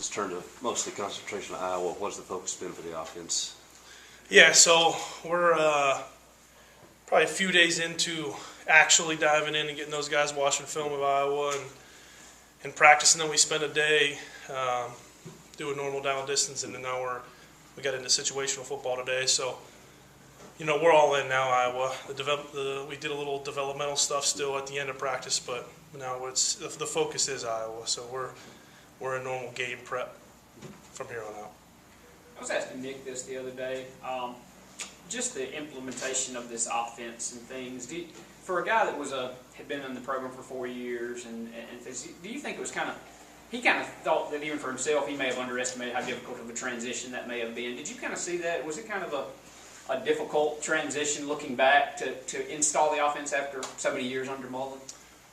has turned to mostly concentration on Iowa. What's the focus been for the offense? Yeah, so we're probably a few days into actually diving in and getting those guys watching film of Iowa and practicing. Then we spent a day doing normal down distance, and then now we got into situational football today. So, we're all in now, Iowa. We did a little developmental stuff still at the end of practice, but now the focus is Iowa. So we're in normal game prep from here on out. I was asking Nick this the other day, just the implementation of this offense and things. For a guy that had been in the program for 4 years and things, do you think it was he kind of thought that even for himself he may have underestimated how difficult of a transition that may have been? Did you kind of see that? Was it kind of a difficult transition looking back to install the offense after so many years under Mullen?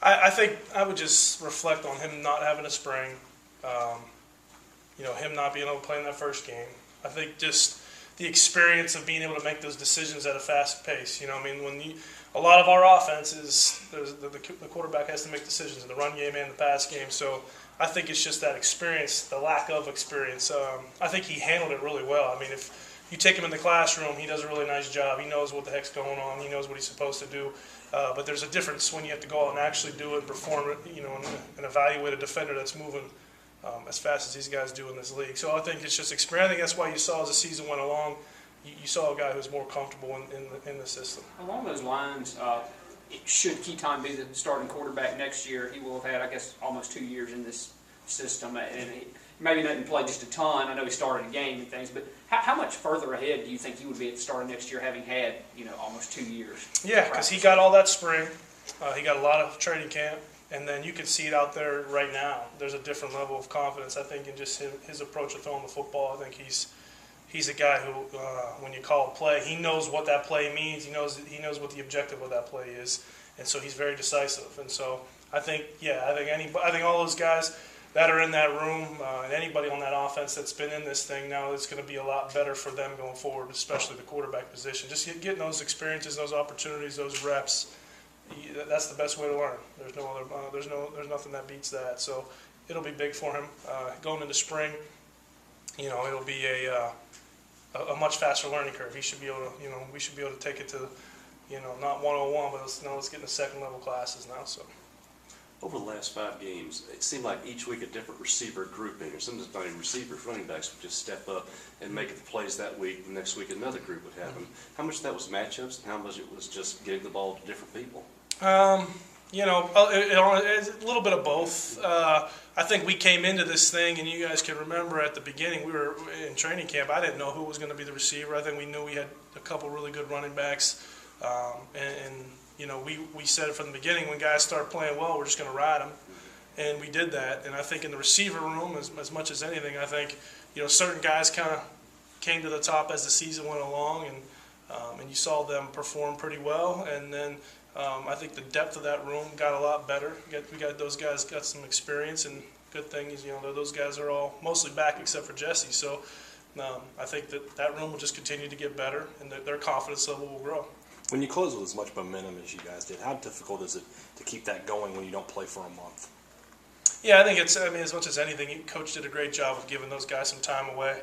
I think I would just reflect on him not having a spring, him not being able to play in that first game. I think just the experience of being able to make those decisions at a fast pace. A lot of our offense is the quarterback has to make decisions in the run game and the pass game. So I think it's just that experience, the lack of experience. I think he handled it really well. If you take him in the classroom, he does a really nice job. He knows what the heck's going on. He knows what he's supposed to do. But there's a difference when you have to go out and actually do it and perform it, and evaluate a defender that's moving as fast as these guys do in this league. So I think it's just experience. I think that's why you saw as the season went along, you saw a guy who's more comfortable in the system. Along those lines, should Keaton be the starting quarterback next year, he will have had, I guess, almost 2 years in this system. And he maybe didn't play just a ton. I know he started a game and things, but how much further ahead do you think he would be at the start of next year, having had almost 2 years? Yeah, because he got all that spring. He got a lot of training camp. And then you can see it out there right now. There's a different level of confidence, I think, in just his approach of throwing the football. I think he's a guy who, when you call a play, he knows what that play means. He knows what the objective of that play is, and so he's very decisive. And so I think all those guys that are in that room and anybody on that offense that's been in this thing now, it's going to be a lot better for them going forward, especially the quarterback position. Just getting those experiences, those opportunities, those reps. That's the best way to learn. There's no other. There's nothing that beats that. So it'll be big for him going into spring. It'll be a much faster learning curve. He should be able to. We should be able to take it to, not 101, but let's get into second level classes now. So over the last 5 games, it seemed like each week a different receiver grouping, or sometimes not even receivers, running backs would just step up and make the plays that week. The next week another group would happen. How much of that was matchups, and how much it was just getting the ball to different people? It's a little bit of both. I think we came into this thing, and you guys can remember at the beginning, we were in training camp. I didn't know who was going to be the receiver. I think we knew we had a couple really good running backs. We said it from the beginning, when guys start playing well, we're just going to ride them. And we did that. And I think in the receiver room, as much as anything, I think, certain guys kind of came to the top as the season went along, and you saw them perform pretty well. And then I think the depth of that room got a lot better. We got those guys got some experience, and good thing is, those guys are all mostly back except for Getsy. So I think that room will just continue to get better, and their confidence level will grow. When you close with as much momentum as you guys did, how difficult is it to keep that going when you don't play for a month? Yeah, I think as much as anything, Coach did a great job of giving those guys some time away.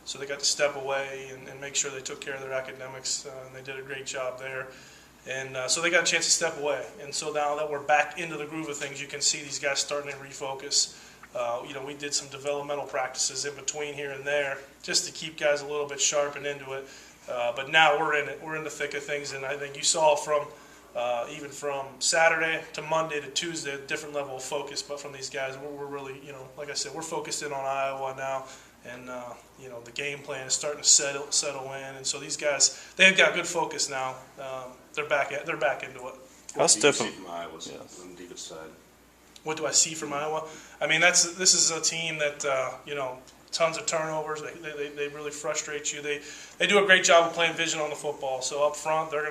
So they got to step away and make sure they took care of their academics, and they did a great job there. And so they got a chance to step away. And so now that we're back into the groove of things, you can see these guys starting to refocus. We did some developmental practices in between here and there just to keep guys a little bit sharp and into it. But now we're in it. We're in the thick of things, and I think you saw even from Saturday to Monday to Tuesday, a different level of focus. But from these guys, we're really, like I said, we're focused in on Iowa now, and the game plan is starting to settle in. And so these guys, they've got good focus now. They're back into it. That's different from Iowa on the defense side. What do I see from Iowa? This is a team that tons of turnovers. They really frustrate you. They do a great job of playing vision on the football. So up front, they're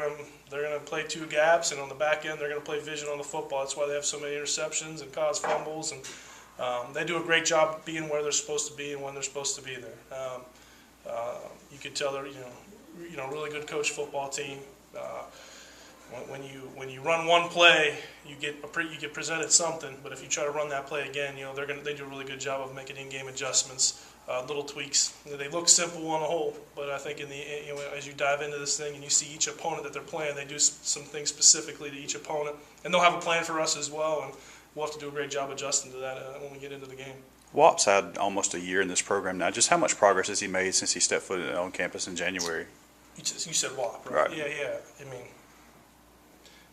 gonna play 2 gaps, and on the back end, they're gonna play vision on the football. That's why they have so many interceptions and cause fumbles. And they do a great job being where they're supposed to be and when they're supposed to be there. You could tell they're really good coach football team. when you run one play, you get presented something. But if you try to run that play again, they do a really good job of making in-game adjustments, little tweaks. They look simple on the whole, but I think as you dive into this thing and you see each opponent that they're playing, they do some things specifically to each opponent, and they'll have a plan for us as well, and we'll have to do a great job adjusting to that when we get into the game. Wap's had almost a year in this program now. Just how much progress has he made since he stepped foot on campus in January? You said Wap, right? Right. Yeah. I mean,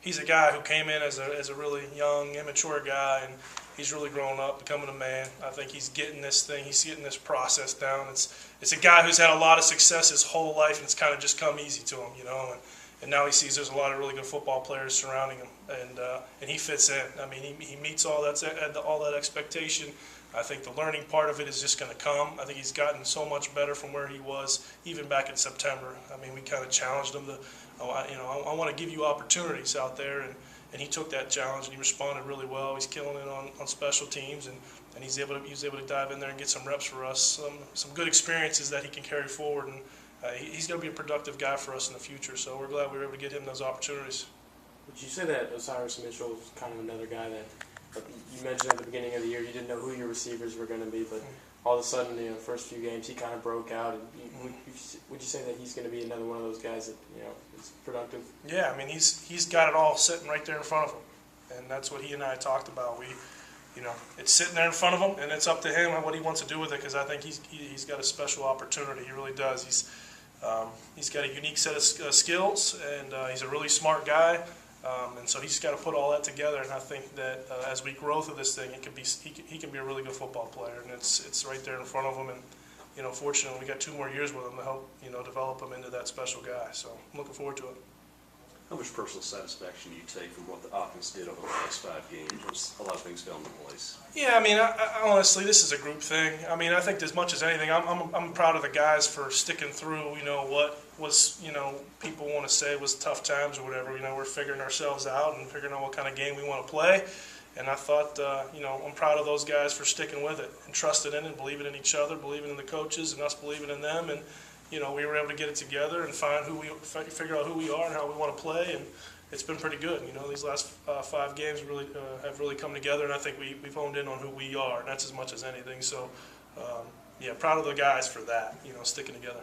he's a guy who came in as a really young, immature guy, and he's really grown up, becoming a man. I think he's getting this process down. It's a guy who's had a lot of success his whole life, and it's kind of just come easy to him, And now he sees there's a lot of really good football players surrounding him, and he fits in. I mean, he meets all that expectation. I think the learning part of it is just going to come. I think he's gotten so much better from where he was even back in September. I mean, we kind of challenged him to, I want to give you opportunities out there, and he took that challenge and he responded really well. He's killing it on special teams, and he's able to dive in there and get some reps for us, some good experiences that he can carry forward, and he's going to be a productive guy for us in the future. So we're glad we were able to get him those opportunities. Would you say that Osiris Mitchell is kind of another guy that you mentioned at the beginning of the year you didn't know who your receivers were going to be, but all of a sudden, the first few games he kind of broke out. And would you say that he's going to be another one of those guys that is productive? Yeah, I mean he's got it all sitting right there in front of him, and that's what he and I talked about. It's sitting there in front of him, and it's up to him what he wants to do with it. Because I think he's got a special opportunity. He really does. He's got a unique set of skills, and he's a really smart guy. And so he's got to put all that together, and I think that as we grow through this thing, he can be a really good football player, and it's right there in front of him. And fortunately, we got 2 more years with him to help develop him into that special guy. So I'm looking forward to it. How much personal satisfaction do you take from what the offense did over the last 5 games? Once a lot of things fell into place. Yeah, I mean, I honestly, this is a group thing. I mean, I think as much as anything, I'm proud of the guys for sticking through. What was people want to say was tough times or whatever. We're figuring ourselves out and figuring out what kind of game we want to play. And I thought, I'm proud of those guys for sticking with it and trusting in it, and believing in each other, believing in the coaches, and us believing in them. And we were able to get it together and figure out who we are and how we want to play, and it's been pretty good. These last 5 games really have really come together, and I think we've honed in on who we are, and that's as much as anything. So, proud of the guys for that, sticking together.